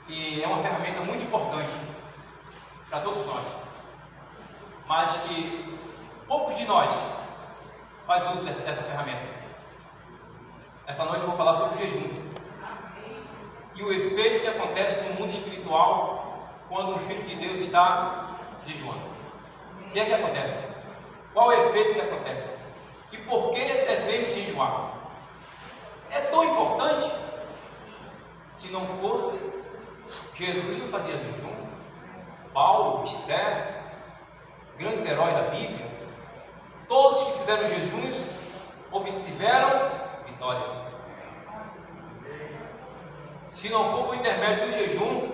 que é uma ferramenta muito importante para todos nós, mas que poucos de nós faz uso dessa ferramenta. Essa noite eu vou falar sobre o jejum e o efeito que acontece no mundo espiritual quando o Filho de Deus está jejuando. O que é que acontece? Qual é o efeito que acontece? E por que devemos jejuar? É tão importante. Se não fosse, Jesus não fazia jejum. Paulo, Esther, grandes heróis da Bíblia, todos que fizeram jejuns obtiveram vitória. Se não for por intermédio do jejum,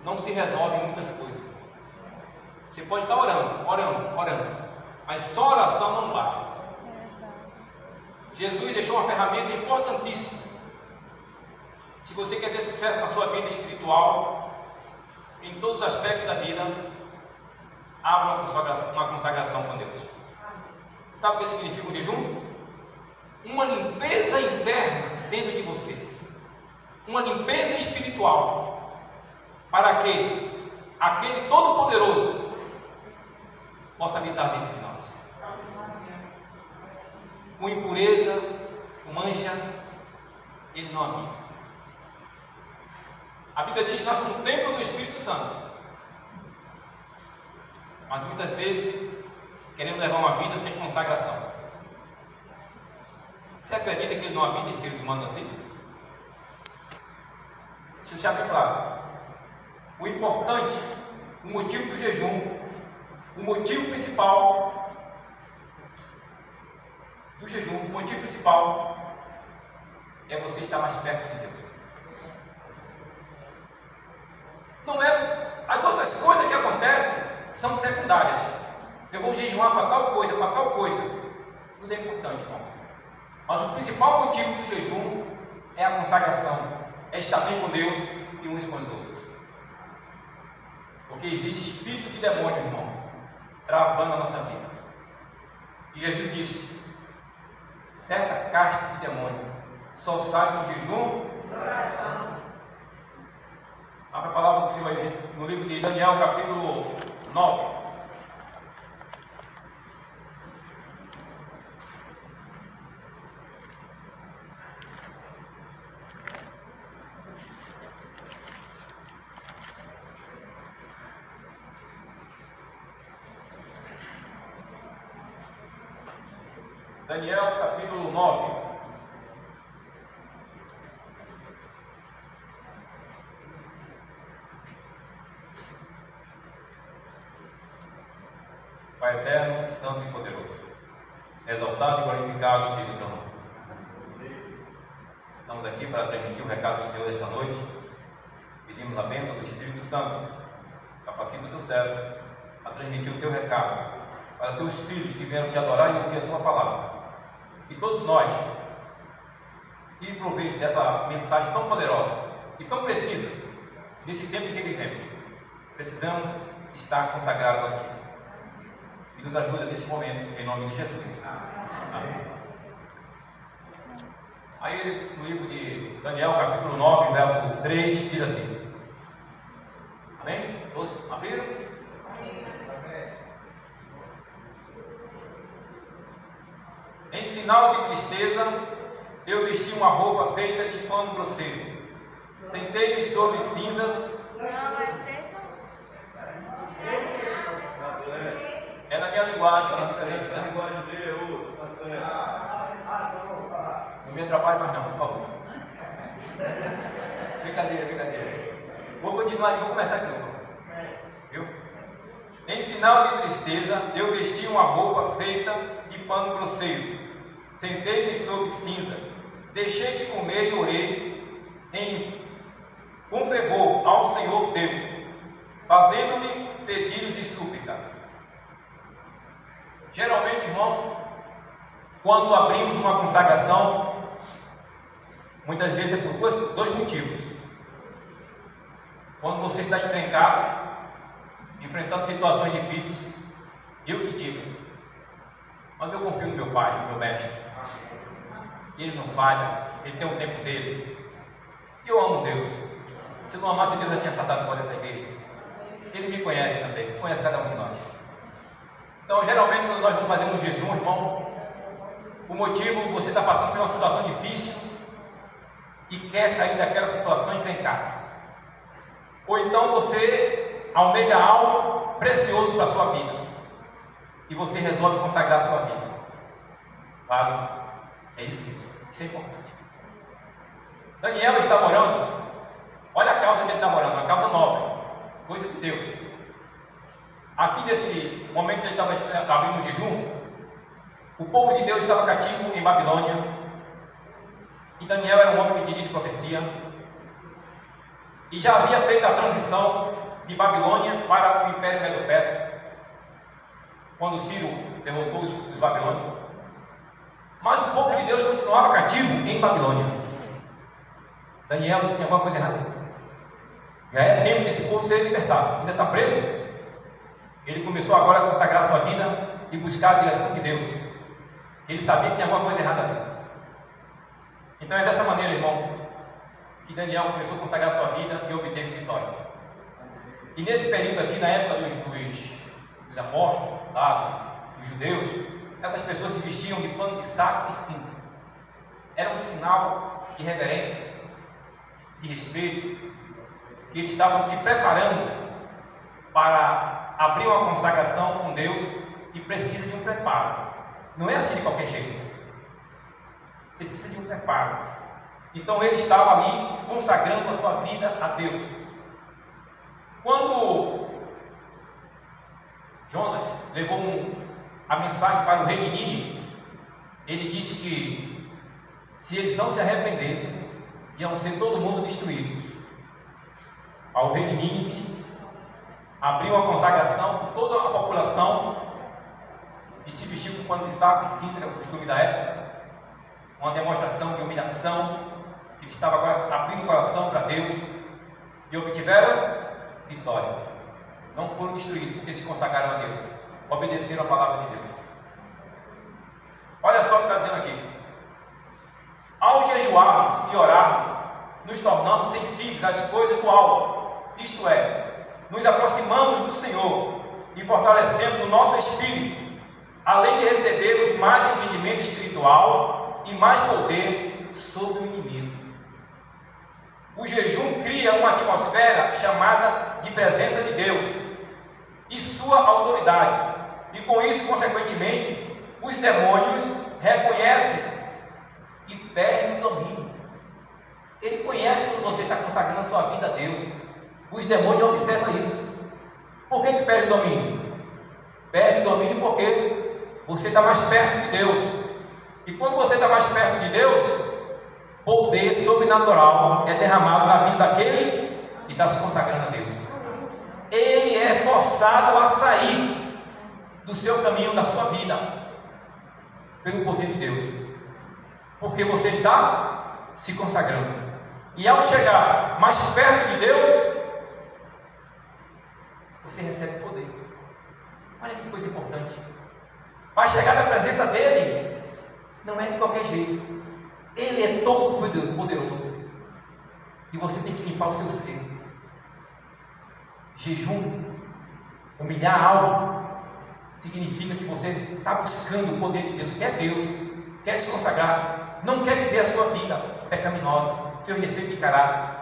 não se resolve muitas coisas. Você pode estar orando, mas só oração não basta. Jesus deixou uma ferramenta importantíssima. Se você quer ter sucesso na sua vida espiritual, em todos os aspectos da vida, abra uma consagração com Deus. Sabe o que significa o jejum? Uma limpeza interna dentro de você, uma limpeza espiritual, para que aquele Todo-Poderoso possa habitar dentro de nós. Com impureza, com mancha, ele não habita. A Bíblia diz que nós somos um templo do Espírito Santo, mas muitas vezes queremos levar uma vida sem consagração. Você acredita que ele não habita em seres humanos assim? Deixa eu deixar bem claro. O importante, o motivo do jejum, o motivo principal do jejum, o motivo principal é você estar mais perto de Deus. Não é, as outras coisas que acontecem são secundárias. Eu vou jejuar para tal coisa, tudo é importante, irmão. Mas o principal motivo do jejum é a consagração, é estar bem com Deus e uns com os outros. Porque existe espírito de demônio, irmão, travando a nossa vida. E Jesus disse: certa casta de demônio só sai com jejum e oração. Abra a palavra do Senhor aí, no livro de Daniel, capítulo 9. Daniel, capítulo 9. Pai eterno, santo e poderoso, exaltado e glorificado seja o teu nome. Estamos aqui para transmitir o recado do Senhor esta noite. Pedimos a bênção do Espírito Santo, capacita o teu servo a transmitir o teu recado para teus filhos que vieram te adorar e ouvir a tua palavra. Que todos nós, que proveito dessa mensagem tão poderosa e tão precisa, nesse tempo em que vivemos, precisamos estar consagrados a Ti. E nos ajuda nesse momento, em nome de Jesus. Amém. Aí, no livro de Daniel, capítulo 9, verso 3, diz assim: amém? Todos abriram? Em sinal de tristeza, eu vesti uma roupa feita de pano grosseiro. Sentei-me sobre cinzas. É na minha linguagem, que é diferente, né? A linguagem dele é outra. Não me atrapalhe mais não, por favor. Brincadeira. Vou continuar, vou começar aqui. Viu? Em sinal de tristeza, eu vesti uma roupa feita de pano grosseiro. Sentei-me sobre cinzas. Deixei de comer e orei com fervor ao Senhor Deus, fazendo-lhe pedidos e súplicas. Geralmente, irmão, quando abrimos uma consagração, muitas vezes é por dois motivos. Quando você está encrencado, enfrentando situações difíceis, eu te digo, mas eu confio no meu Pai, no meu Mestre. Ele não falha, ele tem o tempo dele. E eu amo Deus. Se eu não amasse Deus, eu já tinha saltado fora dessa igreja. Ele me conhece também, conhece cada um de nós. Então, geralmente, quando nós vamos fazer um jejum, irmão, o motivo, você está passando por uma situação difícil e quer sair daquela situação encrencada. Ou então você almeja algo precioso para a sua vida e você resolve consagrar a sua vida. Vale? É isso mesmo. Isso é importante. Daniel está orando. Olha a causa que ele está orando, uma causa nobre, coisa de Deus. Aqui nesse momento que ele estava abrindo o jejum, o povo de Deus estava cativo em Babilônia. E Daniel era um homem que entendia de profecia. E já havia feito a transição de Babilônia para o Império Medo-Persa, quando Ciro derrotou os babilônios. Mas o povo de Deus continuava cativo em Babilônia. Daniel disse que tinha alguma coisa errada. Já é tempo desse povo ser libertado. Ainda está preso? Ele começou agora a consagrar sua vida e buscar a direção de Deus. Ele sabia que tinha alguma coisa errada ali. Então é dessa maneira, irmão, que Daniel começou a consagrar sua vida e obteve vitória. E nesse período aqui, na época dos apóstolos, dos judeus, essas pessoas se vestiam de pano de saco e cinza. Era um sinal de reverência, de respeito, que eles estavam se preparando para abrir uma consagração com Deus e precisa de um preparo. Não é assim de qualquer jeito. Precisa de um preparo. Então ele estava ali consagrando a sua vida a Deus. Quando Jonas levou a mensagem para o rei de Nínive, ele disse que se eles não se arrependessem, iam ser todo mundo destruídos. Ao rei de Nínive abriu uma consagração com toda a população e se vestiu com pano de saco e cinza, que era o costume da época, uma demonstração de humilhação. Ele estava agora abrindo o coração para Deus e obtiveram vitória. Não foram destruídos porque se consagraram a Deus, obedeceram a palavra de Deus. Olha só o que está dizendo aqui: ao jejuarmos e orarmos, nos tornamos sensíveis às coisas do alto, isto é, nos aproximamos do Senhor e fortalecemos o nosso espírito, além de recebermos mais entendimento espiritual e mais poder sobre o inimigo. O jejum cria uma atmosfera chamada de presença de Deus e sua autoridade, e com isso, consequentemente, os demônios reconhecem e perdem o domínio. Ele conhece quando você está consagrando a sua vida a Deus. Os demônios observam isso. Por que perde o domínio? Perde o domínio porque você está mais perto de Deus. E quando você está mais perto de Deus, poder sobrenatural é derramado na vida daquele que está se consagrando a Deus. Ele é forçado a sair do seu caminho, da sua vida, pelo poder de Deus, porque você está se consagrando. E ao chegar mais perto de Deus, você recebe poder. Olha que coisa importante. Para chegar na presença dele, não é de qualquer jeito. Ele é todo poderoso. E você tem que limpar o seu ser. Jejum, humilhar algo, significa que você está buscando o poder de Deus. Quer Deus, quer se consagrar, não quer viver a sua vida pecaminosa, seus defeitos de caráter.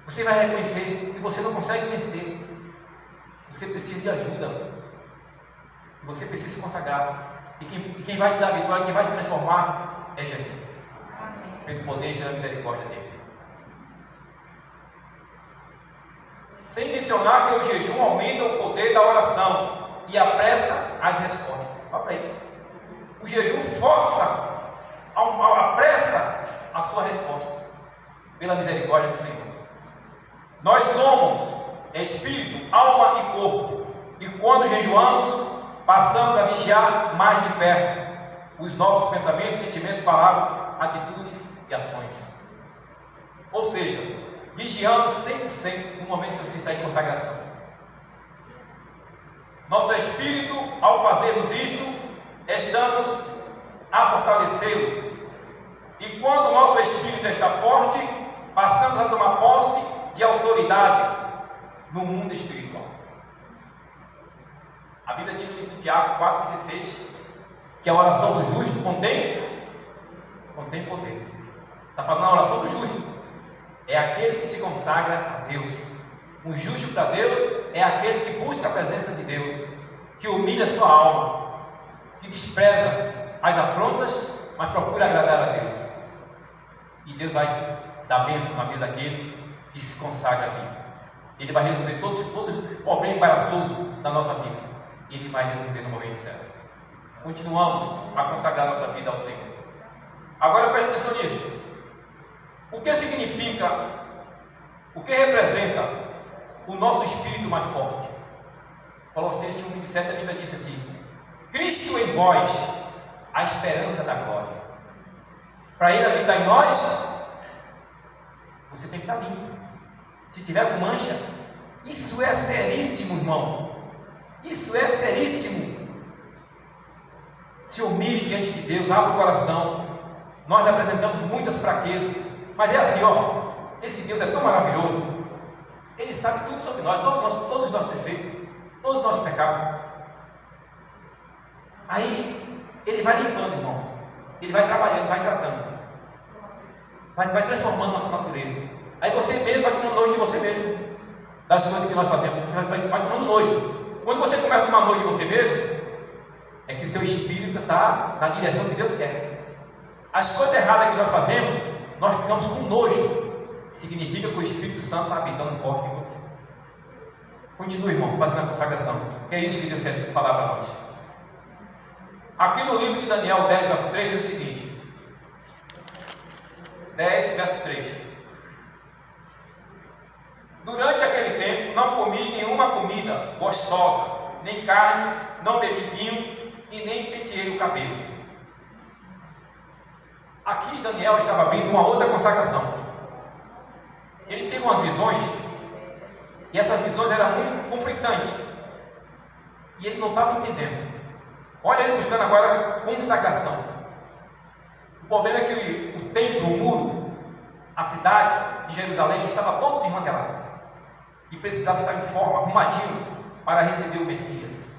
Você vai reconhecer que você não consegue vencer. Você precisa de ajuda. Você precisa se consagrar. E quem vai te dar a vitória, quem vai te transformar é Jesus. Pelo poder e pela misericórdia dele. Sem mencionar que o jejum aumenta o poder da oração e apressa as respostas. Olha para isso. O jejum força, apressa a sua resposta pela misericórdia do Senhor. Nós somos espírito, alma e corpo, e quando jejuamos, passamos a vigiar mais de perto os nossos pensamentos, sentimentos, palavras, atitudes e ações. Ou seja, vigiamos 100% no momento que você está em consagração. Nosso espírito, ao fazermos isto, estamos a fortalecê-lo. E quando o nosso espírito está forte, passamos a tomar posse de autoridade autoridade no mundo espiritual. A Bíblia diz no livro de Tiago 4,16 que a oração do justo contém poder. Está falando a oração do justo. É aquele que se consagra a Deus. O justo para Deus é aquele que busca a presença de Deus, que humilha a sua alma, que despreza as afrontas, mas procura agradar a Deus. E Deus vai dar bênção na vida daqueles que se consagra a Ele. Ele vai resolver todos os problemas embaraçosos da nossa vida. Ele vai resolver no momento certo. Continuamos a consagrar nossa vida ao Senhor. Agora preste atenção nisso. O que significa, o que representa o nosso espírito mais forte? Colossenses 1,27, a Bíblia diz assim: Cristo em vós, a esperança da glória. Para Ele habitar em nós, você tem que estar limpo. Se tiver com mancha, isso é seríssimo, irmão. Isso é seríssimo. Se humilhe diante de Deus, abra o coração. Nós apresentamos muitas fraquezas, mas é assim, ó. Esse Deus é tão maravilhoso. Ele sabe tudo sobre nós, todos os nossos defeitos, todos os nossos pecados. Aí Ele vai limpando, irmão. Ele vai trabalhando, vai tratando, vai transformando nossa natureza. Aí você mesmo vai tomando nojo de você mesmo, das coisas que nós fazemos. Você vai tomando nojo. Quando você começa a tomar nojo de você mesmo, é que seu espírito está na direção que Deus quer. As coisas erradas que nós fazemos, nós ficamos com nojo. Significa que o Espírito Santo está habitando forte em você. Continue, irmão, fazendo a consagração, que é isso que Deus quer falar para nós. Aqui no livro de Daniel 10, verso 3, diz o seguinte: 10, verso 3: Durante aquele tempo não comi nenhuma comida gostosa, nem carne, não bebi vinho e nem penteei o cabelo. Aqui Daniel estava abrindo uma outra consagração. Ele teve umas visões, e essas visões eram muito conflitantes, e ele não estava entendendo. Olha ele buscando agora consagração. O problema é que o templo, o muro, a cidade de Jerusalém estava todo desmantelado, e precisava estar em forma, arrumadinho, para receber o Messias.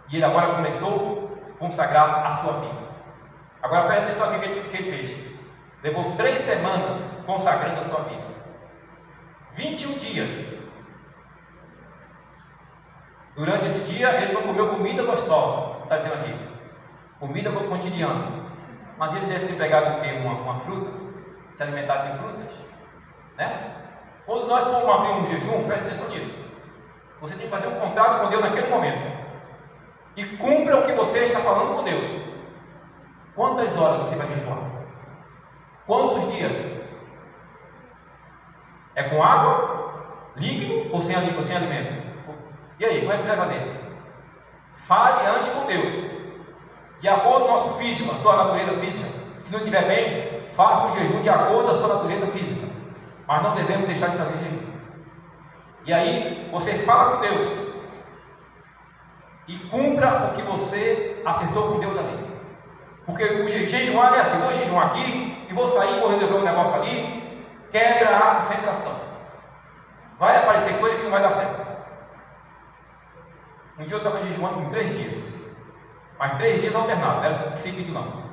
E ele agora começou a consagrar a sua vida. Agora preste atenção aqui o que ele fez. Levou 3 semanas consagrando a sua vida. 21 dias. Durante esse dia ele não comeu comida gostosa, está dizendo aqui, comida cotidiana. Mas ele deve ter pegado o quê? Uma fruta, se alimentado de frutas, né? Quando nós formos abrir um jejum, preste atenção nisso. Você tem que fazer um contrato com Deus naquele momento. E cumpra o que você está falando com Deus. Quantas horas você vai jejuar? Quantos dias? É com água, líquido ou sem alimento? E aí, como é que você vai fazer? Fale antes com Deus. De acordo com o nosso físico, a sua natureza física. Se não estiver bem, faça um jejum de acordo com a sua natureza física. Mas não devemos deixar de fazer jejum. E aí, você fala com Deus. E cumpra o que você acertou com Deus ali. Porque o jejuar é assim: vou jejuar aqui, e vou sair, vou resolver um negócio ali. Quebra a concentração. Vai aparecer coisa que não vai dar certo. Um dia eu estava jejuando por 3 dias. Mas 3 dias alternados, não era seguido não.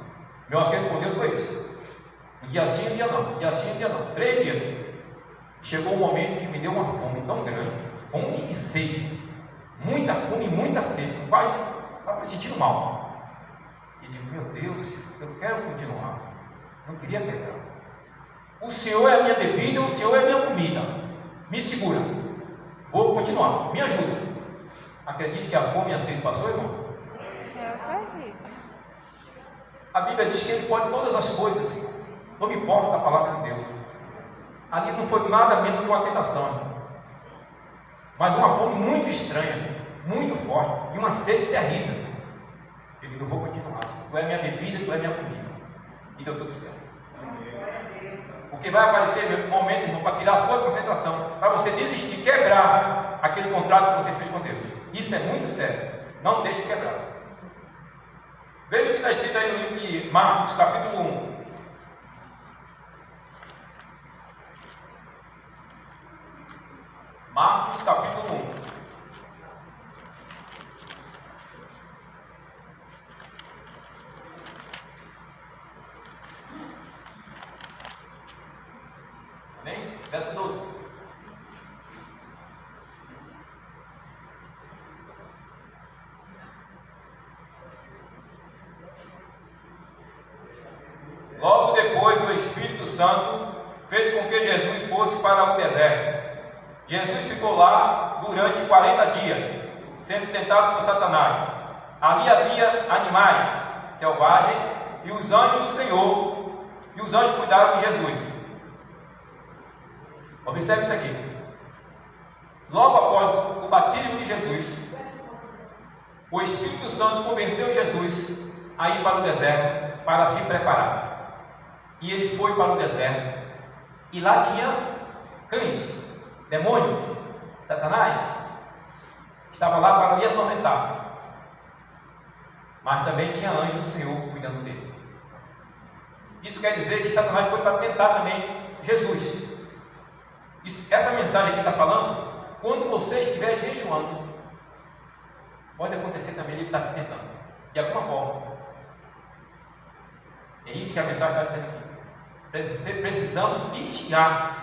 Meu acerto com Deus foi esse. Um dia sim, um dia não. Um dia sim, um dia não. 3 dias. Chegou um momento que me deu uma fome tão grande. Fome e sede. Muita fome e muita sede. Quase estava me sentindo mal. E digo: meu Deus, eu quero continuar. Não queria quebrar. O Senhor é a minha bebida, o Senhor é a minha comida. Me segura. Vou continuar. Me ajuda. Acredite que a fome e a sede passou, irmão? A Bíblia diz que Ele pode todas as coisas. Não me posso da palavra de Deus. Ali não foi nada menos do que uma tentação, irmão. Mas uma fome muito estranha, muito forte, e uma sede terrível. Eu digo: eu vou continuar. Tu é minha bebida, tu é minha comida. E deu tudo certo. Porque vai aparecer momentos, irmão, para tirar a sua concentração, para você desistir, quebrar aquele contrato que você fez com Deus. Isso é muito sério. Não deixe quebrar. Veja o que está escrito aí no livro de Marcos, capítulo 1. Marcos capítulo 1. Amém? Verso 12. Logo depois o Espírito Santo fez com que Jesus fosse para o deserto. Jesus ficou lá durante 40 dias, sendo tentado por Satanás. Ali havia animais selvagens e os anjos do Senhor, e os anjos cuidaram de Jesus. Observe isso aqui. Logo após o batismo de Jesus, o Espírito Santo convenceu Jesus a ir para o deserto para se preparar. E ele foi para o deserto, e lá tinha cães, demônios, Satanás, estava lá para lhe atormentar. Mas também tinha anjo do Senhor cuidando dele. Isso quer dizer que Satanás foi para tentar também Jesus. Essa mensagem aqui está falando, quando você estiver jejuando, pode acontecer também ele está te tentando, de alguma forma. É isso que a mensagem está dizendo aqui. Precisamos vigiar,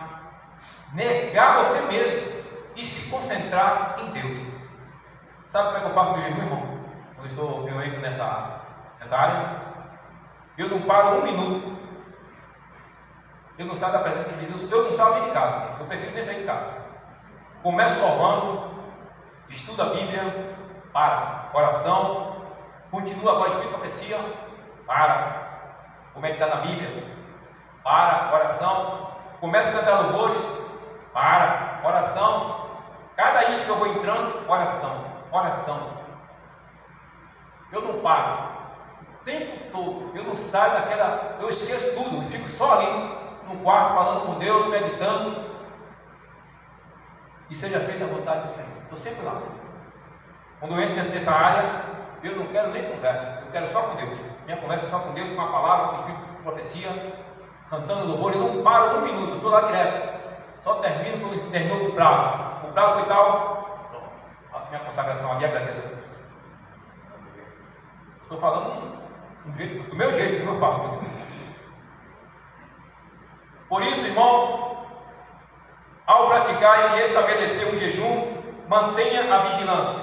negar você mesmo e se concentrar em Deus. Sabe como é que eu faço o jejum, irmão? Quando eu entro nessa área, eu não paro um minuto, eu não saio da presença de Deus, eu não saio de casa, eu prefiro nem sair de casa. Começo louvando, estudo a Bíblia, para, oração, continua agora de profecia, para, vou meditar na Bíblia, para, oração, começo a cantar louvores, para, oração, cada item que eu vou entrando, oração, oração. Eu não paro, o tempo todo, eu não saio daquela, eu esqueço tudo, fico só ali no quarto falando com Deus, meditando, e seja feita a vontade do Senhor. Estou sempre lá. Quando eu entro nessa área, eu não quero nem conversa, eu quero só com Deus. Minha conversa é só com Deus, com a palavra, com o Espírito de profecia, cantando louvor. Eu não paro um minuto, eu estou lá direto. Só termino quando terminou o prazo. O prazo foi tal, faço minha consagração ali e agradeço a Deus. Estou falando do meu jeito, como eu faço, meu Deus. Por isso, irmão, ao praticar e estabelecer um jejum, mantenha a vigilância.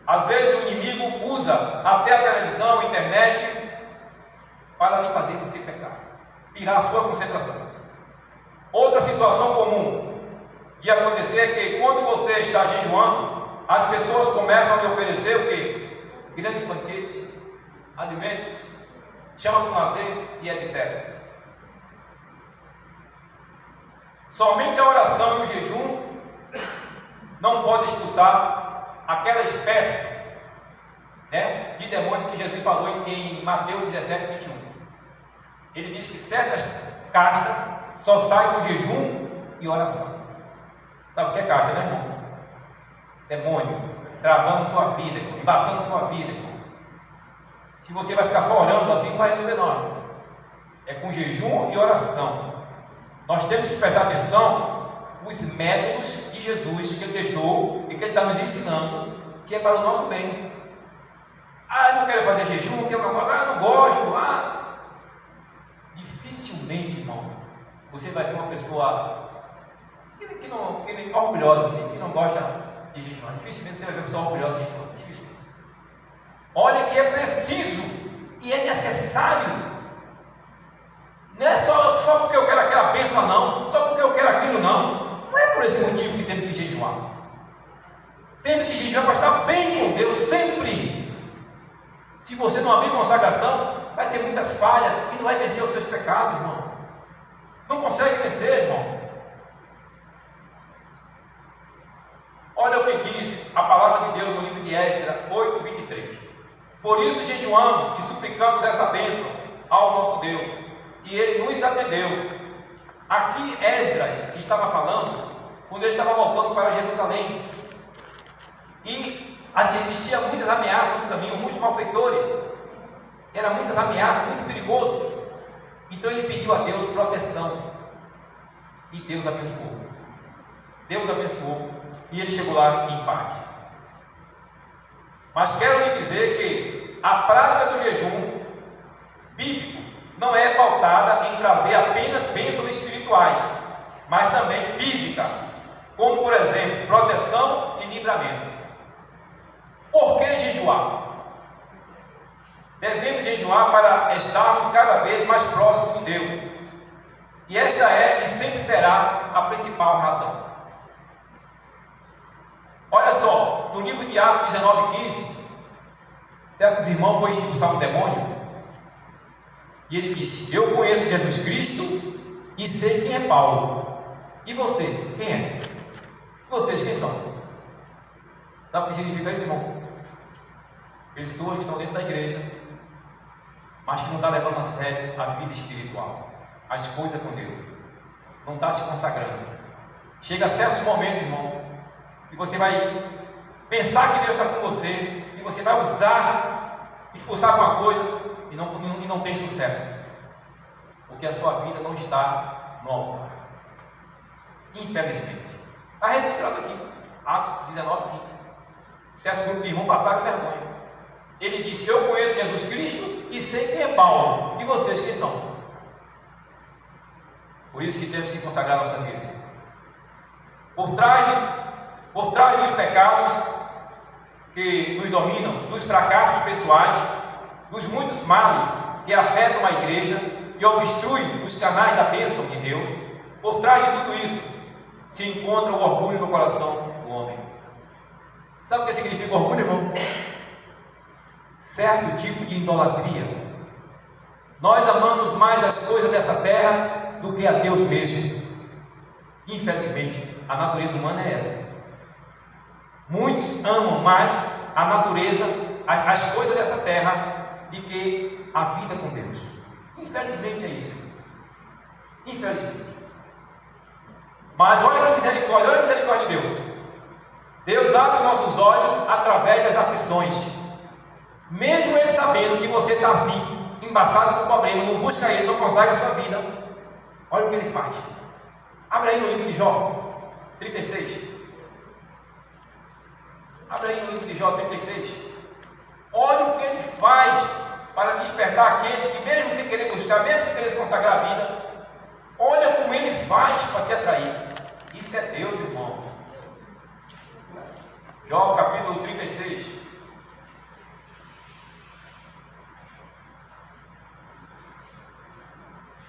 Às vezes o inimigo usa até a televisão, a internet, para lhe fazer você pecar, tirar a sua concentração. Outra situação comum de acontecer é que quando você está jejuando, as pessoas começam a lhe oferecer o quê? Grandes banquetes, alimentos, chamam para lazer e etc. Somente a oração e o jejum não pode expulsar aquela espécie, né, de demônio que Jesus falou em Mateus 17, 21. Ele diz que certas castas só saem com jejum e oração. Sabe o que é casta, né, irmão? Demônio travando sua vida, embaçando sua vida, irmão. Se você vai ficar só orando assim, não vai resolver não. É com jejum e oração. Nós temos que prestar atenção nos métodos de Jesus que Ele testou e que Ele está nos ensinando, que é para o nosso bem. Eu não quero fazer jejum, eu não gosto. Dificilmente, irmão, você vai ver uma pessoa que não orgulhosa assim, que não gosta de jejum. Dificilmente você vai ver uma pessoa orgulhosa de jejum. Dificilmente. Olha que é preciso e é necessário. Não é só porque eu quero aquela bênção, não. Só porque eu quero aquilo, não. Não é por esse motivo que temos que jejuar. Temos que jejuar para estar bem com Deus sempre. Se você não abrir consagração, vai ter muitas falhas e não vai vencer os seus pecados, irmão. Não consegue vencer, irmão. Olha o que diz a palavra de Deus no livro de Esdras 8, 23. Por isso jejuamos e suplicamos essa bênção ao nosso Deus, e Ele nos atendeu. Aqui Esdras estava falando quando ele estava voltando para Jerusalém, e existiam muitas ameaças no caminho, muitos malfeitores, eram muitas ameaças, muito perigoso. Então ele pediu a Deus proteção, e Deus abençoou. Deus abençoou. e ele chegou lá em paz. Mas quero lhe dizer que a prática do jejum bíblico não é pautada em trazer apenas bênçãos espirituais, mas também física, como por exemplo, proteção e livramento. Por que jejuar? Devemos jejuar para estarmos cada vez mais próximos de Deus. E esta é e sempre será a principal razão. Olha só, no livro de Atos 19:15, certos irmãos foram expulsar um demônio. E ele disse: eu conheço Jesus Cristo e sei quem é Paulo. E você, quem é? Vocês quem são? Sabe o que significa isso, irmão? Pessoas que estão dentro da igreja, mas que não estão levando a sério a vida espiritual, as coisas com Deus, não está se consagrando. Chega a certos momentos, irmão, que você vai pensar que Deus está com você, e você vai expulsar alguma coisa e não tem sucesso, porque a sua vida não está no altar, infelizmente. Está registrado aqui, Atos 19:15. Certo grupo de irmãos passaram vergonha. Ele disse: eu conheço Jesus Cristo e sei quem é Paulo. E vocês quem são? Por isso que temos que consagrar nossa vida. Por trás dos pecados que nos dominam, dos fracassos pessoais, dos muitos males que afetam a igreja e obstruem os canais da bênção de Deus, por trás de tudo isso se encontra o orgulho no coração do homem. Sabe o que significa orgulho, irmão? Certo tipo de idolatria. Nós amamos mais as coisas dessa terra do que a Deus mesmo. Infelizmente, a natureza humana é essa. Muitos amam mais a natureza, as coisas dessa terra, do que a vida com Deus. Infelizmente é isso. Infelizmente. Mas olha que misericórdia, olha a misericórdia de Deus. Deus abre os nossos olhos através das aflições. Mesmo Ele sabendo que você está assim, embaçado com o problema, não busca Ele, não consegue a sua vida, olha o que Ele faz. Abre aí no livro de Jó 36. Abre aí no livro de Jó 36. Olha o que Ele faz para despertar aqueles que, mesmo sem querer buscar, mesmo sem querer consagrar a vida, olha como Ele faz para te atrair. Isso é Deus, irmão. Jó capítulo 36.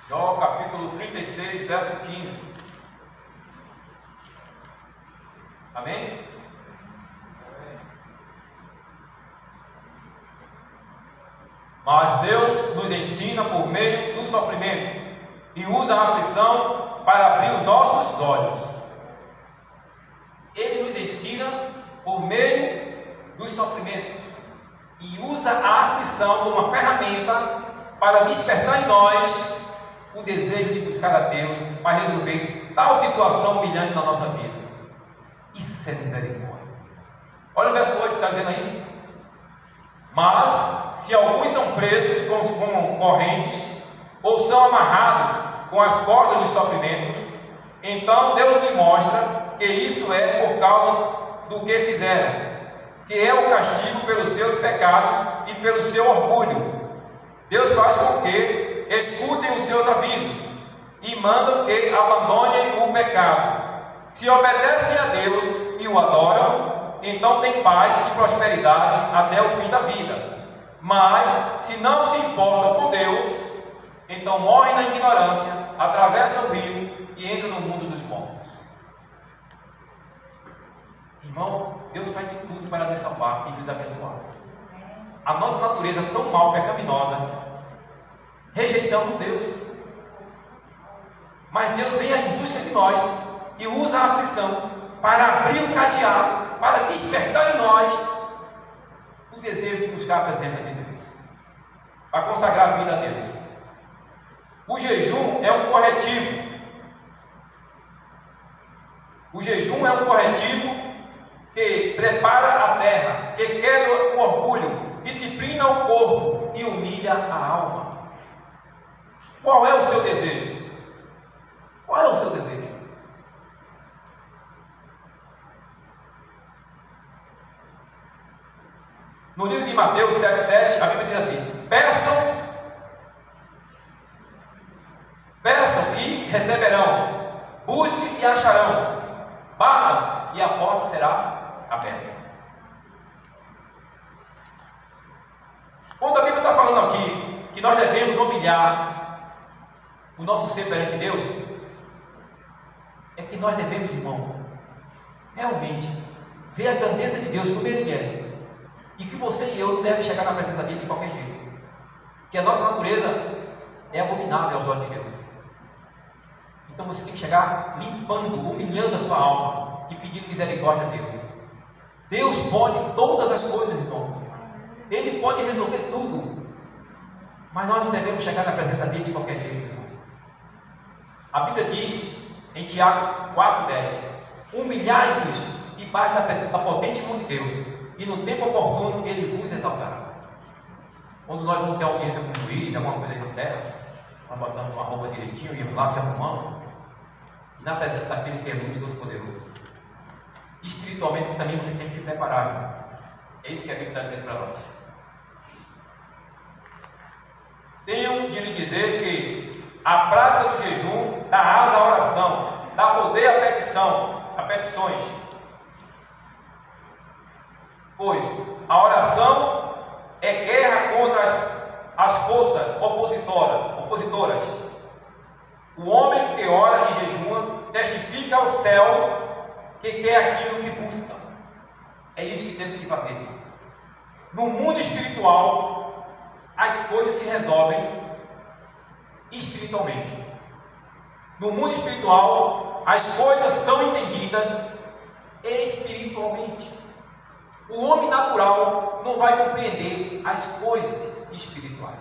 Jó capítulo 36, verso 15. Amém? Mas Deus nos ensina por meio do sofrimento e usa a aflição para abrir os nossos olhos. Ele nos ensina por meio do sofrimento e usa a aflição como uma ferramenta para despertar em nós o desejo de buscar a Deus para resolver tal situação humilhante na nossa vida. Isso é misericórdia. Olha o verso 8 que está dizendo aí. Mas se alguns são presos com correntes ou são amarrados com as cordas dos sofrimentos, então Deus lhe mostra que isso é por causa do que fizeram, que é o castigo pelos seus pecados e pelo seu orgulho. Deus faz com que escutem os seus avisos e mandam que abandonem o pecado. Se obedecem a Deus e o adoram, então tem paz e prosperidade até o fim da vida. Mas se não se importam com Deus, então morrem na ignorância, atravessam o rio e entram no mundo dos mortos. Irmão, Deus faz de tudo para nos salvar e nos abençoar. A nossa natureza tão mal, pecaminosa, rejeitamos Deus. Mas Deus vem em busca de nós e usa a aflição para abrir o cadeado, para despertar em nós o desejo de buscar a presença de Deus, para consagrar a vida a Deus. O jejum é um corretivo. O jejum é um corretivo que prepara a terra, que quebra o orgulho, disciplina o corpo e humilha a alma. Qual é o seu desejo? Qual é o seu desejo? No livro de Mateus 7,7, a Bíblia diz assim: peçam e receberão, busquem e acharão, batam e a porta será aberta. Quando a Bíblia está falando aqui que nós devemos humilhar o nosso ser perante Deus, é que nós devemos, irmão, realmente ver a grandeza de Deus como Ele é, e que você e eu não devemos chegar na presença dele de qualquer jeito, que a nossa natureza é abominável aos olhos de Deus. Então você tem que chegar limpando, humilhando a sua alma e pedindo misericórdia a Deus. Deus pode todas as coisas, irmão. Ele pode resolver tudo, mas nós não devemos chegar na presença dele de qualquer jeito, irmão. A Bíblia diz em Tiago 4,10: humilhai-vos debaixo da potente mão de Deus, e no tempo oportuno Ele vos exaltará. Quando nós vamos ter audiência com o juiz, alguma coisa aí na terra, nós botamos uma roupa direitinho, íamos lá, se arrumamos, e na presença daquele que é luz todo-poderoso. Espiritualmente também você tem que se preparar, irmão. É isso que a Bíblia está dizendo para nós. Tenho de lhe dizer que a prática do jejum dá asa à oração, dá poder a petições. Pois a oração é guerra contra as forças opositoras. O homem que ora e jejua testifica ao céu que quer aquilo que busca. É isso que temos que fazer. No mundo espiritual, as coisas se resolvem espiritualmente. No mundo espiritual, as coisas são entendidas espiritualmente. O homem natural não vai compreender as coisas espirituais.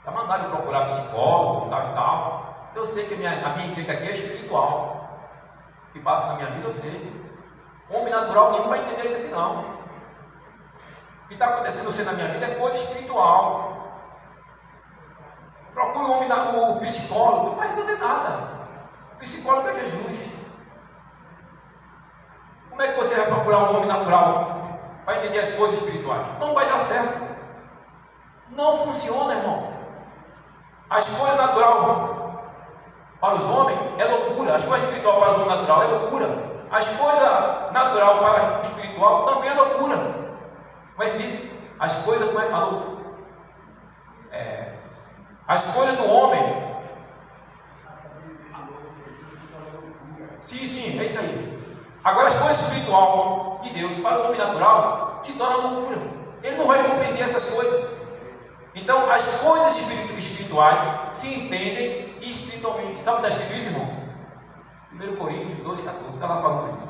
Já mandaram procurar psicólogo, tal e tal. Eu sei que a minha encrenca aqui é espiritual. O que passa na minha vida eu sei. O homem natural nenhum vai entender isso aqui não. O que está acontecendo na minha vida é coisa espiritual. Procure o psicólogo, mas não vê nada. O psicólogo é Jesus. Como é que você vai procurar um homem natural para entender as coisas espirituais? Não vai dar certo. Não funciona, irmão. As coisas naturais para os homens é loucura. As coisas espirituais para os homens natural é loucura. As coisas naturais para o espiritual também é loucura. Como é que diz? As coisas não é loucura. As coisas do homem. Sim, é isso aí. Agora as coisas espirituais de Deus para o homem natural se tornam loucura. Ele não vai compreender essas coisas. Então as coisas espirituais se entendem espiritualmente. Sabe o que está escrito isso, irmão? 1 Coríntios 2,14, está lá falando isso.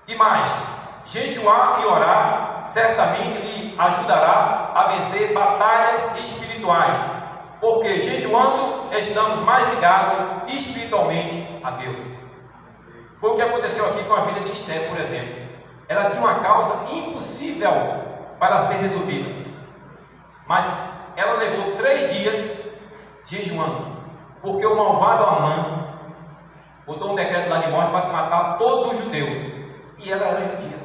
E mais, jejuar e orar certamente lhe ajudará a vencer batalhas espirituais, porque jejuando estamos mais ligados espiritualmente a Deus. Foi o que aconteceu aqui com a vida de Esther, por exemplo. Ela tinha uma causa impossível para ser resolvida, mas ela levou 3 dias jejuando, porque o malvado Amã botou um decreto lá de morte para matar todos os judeus, e ela era judia,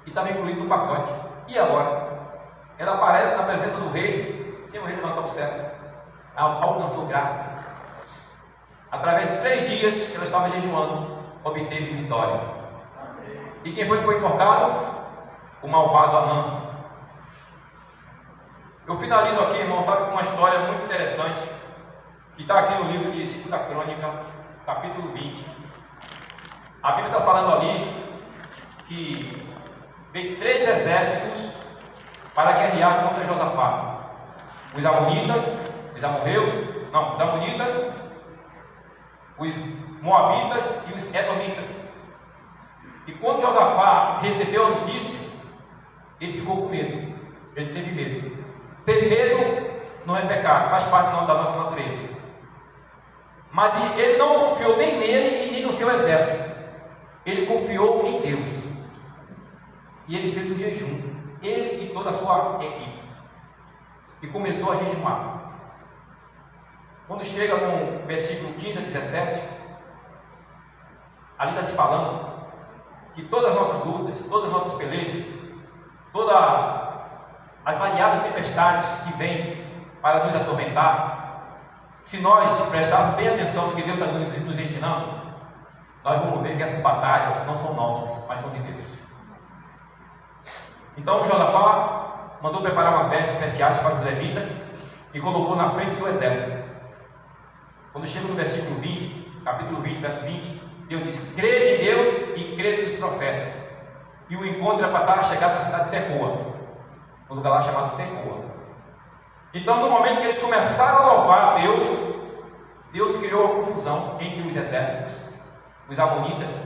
e estava incluído no pacote. E agora? Ela aparece na presença do rei, sem o rei levantar o cetro. Ela alcançou graça. Através de 3 dias que ela estava jejuando, obteve vitória. E quem foi que foi enforcado? O malvado Amã. Eu finalizo aqui, irmão, sabe, com uma história muito interessante, que está aqui no livro de 2 Crônica, capítulo 20. A Bíblia está falando ali que veio 3 exércitos para guerrear contra Josafá. Os amonitas, os amorreus, os amonitas, os moabitas e os edomitas. E quando Josafá recebeu a notícia, ele ficou com medo. Ele teve medo. Ter medo não é pecado, faz parte da nossa natureza. Mas ele não confiou nem nele e nem no seu exército. Ele confiou em Deus. E ele fez um jejum, ele e toda a sua equipe. E começou a jejuar. Quando chega no versículo 15 a 17, ali está se falando que todas as nossas lutas, todas as nossas pelejas, todas as variadas tempestades que vêm para nos atormentar, se nós prestarmos bem atenção no que Deus está nos ensinando, nós vamos ver que essas batalhas não são nossas, mas são de Deus. Então Josafá mandou preparar umas vestes especiais para os levitas e colocou na frente do exército. Quando chega no versículo 20, capítulo 20, verso 20, Deus diz: crede em Deus e crede nos profetas. E o encontro era para estar chegado na cidade de Tecoa, um lugar lá chamado Tecoa. Então, no momento que eles começaram a louvar a Deus, Deus criou uma confusão entre os exércitos, os amonitas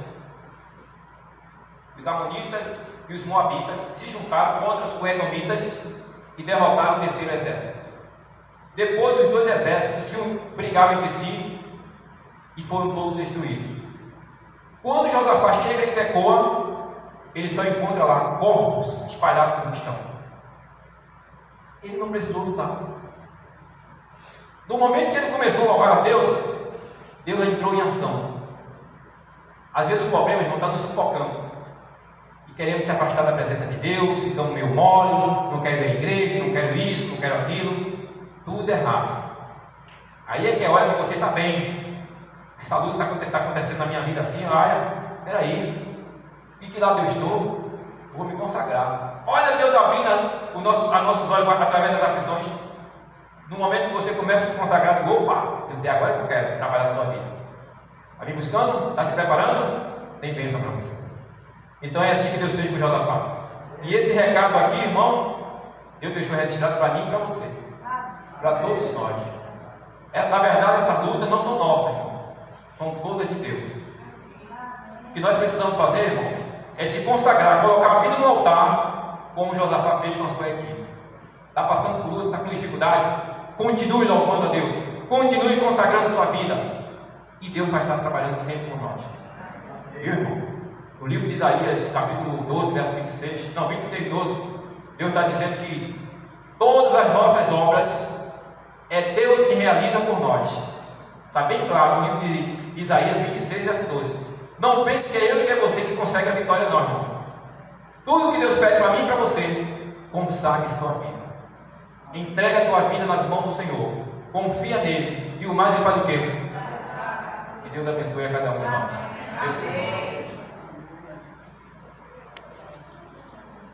e os moabitas se juntaram contra os edomitas e derrotaram o terceiro exército. Depois, os dois exércitos se brigaram entre si e foram todos destruídos. Quando Josafá chega em Tecoa, ele só encontra lá corpos espalhados no chão. Ele não precisou lutar. No momento que ele começou a louvar a Deus, Deus entrou em ação. Às vezes o problema, irmão, está nos sufocando e queremos se afastar da presença de Deus, ficamos meio mole, não quero ir à igreja, não quero isso, não quero aquilo, tudo errado. Aí é que é hora de você estar bem. Essa luta está acontecendo na minha vida assim, olha, peraí, e que lado eu estou? Vou me consagrar. Olha Deus abrindo nossos olhos através das aflições. No momento que você começa a se consagrar, opa, eu sei, agora que eu quero trabalhar na tua vida. Está me buscando? Está se preparando? Tem bênção para você. Então é assim que Deus fez com Josafá. E esse recado aqui, irmão, Deus deixou registrado para mim e para você, para todos nós. Na verdade, essas lutas não são nossas, irmão. São todas de Deus. O que nós precisamos fazer, irmão, é se consagrar, colocar a vida no altar, como Josafá fez com a sua equipe. Está passando por luta, está com dificuldade, continue louvando a Deus, continue consagrando a sua vida, e Deus vai estar trabalhando sempre por nós. Viu, irmão? No livro de Isaías, capítulo 12, verso 26, 12, Deus está dizendo que todas as nossas obras é Deus que realiza por nós. Está bem claro no livro de Isaías 26, verso 12. Não pense que é eu e que é você que consegue a vitória, não, irmão. Tudo que Deus pede para mim e para você, consagre sua vida. Entrega a tua vida nas mãos do Senhor. Confia nele. E o mais ele faz o quê? Que Deus abençoe a cada um de nós. Deus